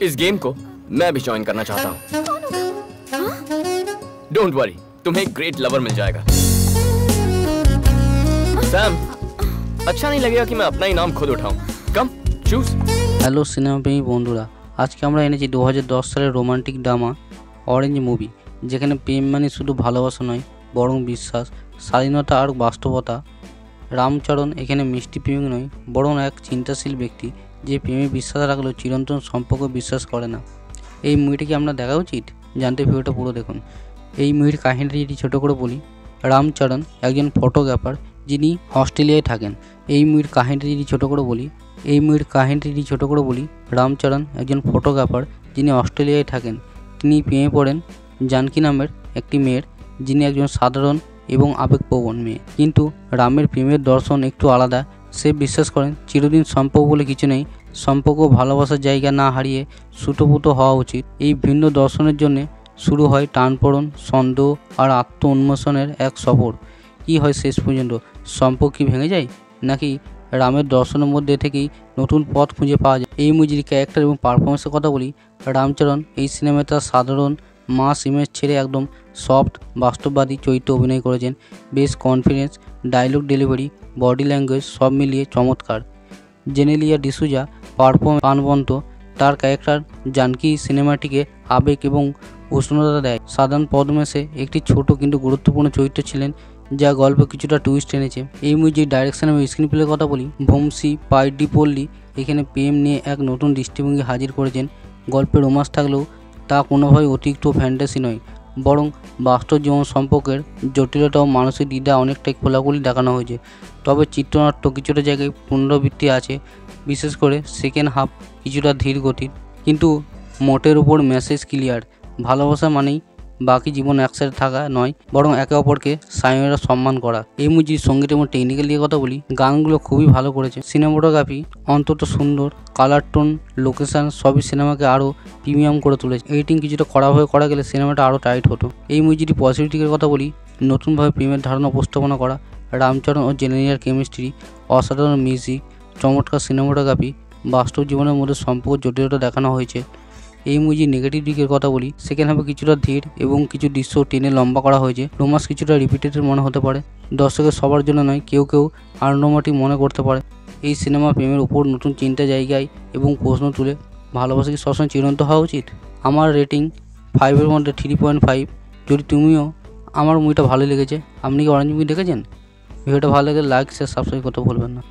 इस गेम को मैं भी ज्वाइन करना चाहता हूँ। डोंट वरी, तुम्हें एक ग्रेट लवर मिल जाएगा। सैम, अच्छा नहीं लगेगा कि मैं अपना ही नाम खुद उठाऊं। कम चूज। हेलो सिनेमा प्रेमी बंधुरा, आज के আমরা এনেছি 2010 সালের রোমান্টিক ড্রামা অরেঞ্জ মুভি, যেখানে প্রেম মানে শুধু ভালোবাসা নয় বরং বিশ্বাস, স্বাধীনতা আর বাস্তবতা। রামচরণ এখানে মিষ্টি প্রেমিক নয় বরং এক চিন্তাশীল ব্যক্তি যে প্রেমে বিশ্বাস রাখলেও চিরন্তন সম্পর্ক বিশ্বাস করে না। এই মুভিটি কি আমরা দেখা উচিত? জানতে ভিডিওটা পুরো দেখুন। এই মুভির কাহিনীটি যদি ছোটো করে বলি, রামচরণ একজন ফটোগ্রাফার যিনি অস্ট্রেলিয়ায় থাকেন। এই মুভির কাহিনীটি যদি ছোটো করে বলি, রামচরণ একজন ফটোগ্রাফার যিনি অস্ট্রেলিয়ায় থাকেন। তিনি প্রেমে পড়েন জানকী নামের একটি মেয়ের, যিনি একজন সাধারণ এবং আবেগপ্রবণ মেয়ে। কিন্তু রামের প্রেমের দর্শন একটু আলাদা। সে বিশ্বাস করেন চিরদিন সম্পর্ক বলে কিছু নেই, সম্পর্ক ভালোবাসার জায়গা না হারিয়ে সুতোপুত হওয়া উচিত। এই ভিন্ন দর্শনের জন্য শুরু হয় টানপোড়েন, সন্দেহ আর আত্ম উন্মোচনের এক সফর। কী হয় শেষ পর্যন্ত? সম্পর্ক কি ভেঙে যায়, নাকি রামের দর্শনের মধ্যে থেকেই নতুন পথ খুঁজে পাওয়া যায়? এই মুভির ক্যারেক্টার এবং পারফরমেন্সের কথা বলি, রামচরণ এই সিনেমায় তার সাধারণ মাস ইমেজ ছেড়ে একদম সফট বাস্তববাদী চরিত্রে অভিনয় করেছেন। বেশ confidence, dialogue delivery, body language সব মিলিয়ে চমৎকার। জেনেলিয়া ডিসুজা পারফর্ম প্রাণবন্ত। তার ক্যারেক্টার জানকী সিনেমাটিকে আবেগ এবং উষ্ণতা দেয়। সাধারণ পদ্মেশে একটি ছোট কিন্তু গুরুত্বপূর্ণ চরিত্র ছিলেন, যা গল্পে কিছুটা টুইস্ট এনেছে। এই মুভির ডাইরেকশন এবং স্ক্রিন প্লের কথা বলি, ভোমসি পাইডিপল্লি এখানে প্রেম নিয়ে এক নতুন দৃষ্টিভঙ্গি হাজির করেছেন। গল্পে রোমান্স থাকলেও তা কোনোভাবেই অতিরিক্ত ফ্যান্টাসি নয়, বরং বাস্তব জীবন সম্পর্কের জটিলতা ও মানসিক দ্বিধা অনেকটাই খোলাখুলি দেখানো হয়েছে। তবে চিত্রনাট্য কিছুটা জায়গায় পুনরাবৃত্তি আছে, বিশেষ করে সেকেন্ড হাফ কিছুটা ধীর গতির, কিন্তু মোটের উপর মেসেজ ক্লিয়ার। ভালোবাসা মানেই বাকি জীবন একসাথে থাকা নয়, বরং একে অপরকে স্বামীরা সম্মান করা। এই মুভির সঙ্গীত এবং টেকনিক্যাল দিকে কথা বলি, গানগুলো খুবই ভালো করেছে। সিনেমাটোগ্রাফি অন্তত সুন্দর, কালার টোন, লোকেশন সবই সিনেমাকে আরও প্রিমিয়াম করে তুলেছে। এডিটিং কিছুটা কড়াভাবে করা গেলে সিনেমাটা আরও টাইট হতো। এই মুভিটির পজিটিভের কথা বলি, নতুনভাবে প্রেমের ধারণা উপস্থাপনা করা, রামচরণ ও জেনেলিয়ার কেমিস্ট্রি, অসাধারণ মিউজিক, চমৎকার সিনেমাটোগ্রাফি, বাস্তব জীবনের মধ্যে সম্পর্ক জটিলতা দেখানো হয়েছে। এই মুভির নেগেটিভ দিকের কথা বলি, সেকেন্ড হাফে কিছুটা ধীর এবং কিছু দৃশ্য টেনে লম্বা করা হয়েছে। রোমান্স কিছুটা রিপিটেড মনে হতে পারে, দর্শকের সবার জন্য নয়, কেউ আনরোমান্টিক মনে করতে পারে। এই সিনেমা প্রেমের উপর নতুন চিন্তা জায়গায় এবং প্রশ্ন তুলে, ভালোবাসা কি সবসময় চিরন্তন হওয়া উচিত? আমার রেটিং 5-এর মধ্যে 3.5। যদি তুমিও, আমার মুভিটা ভালো লেগেছে। আপনি কি অরেঞ্জ মুভি দেখেছেন? ভিডিওটা ভালো লাগে লাইক শেয়ার সাবস্ক্রাইব করতে ভুলবেন না।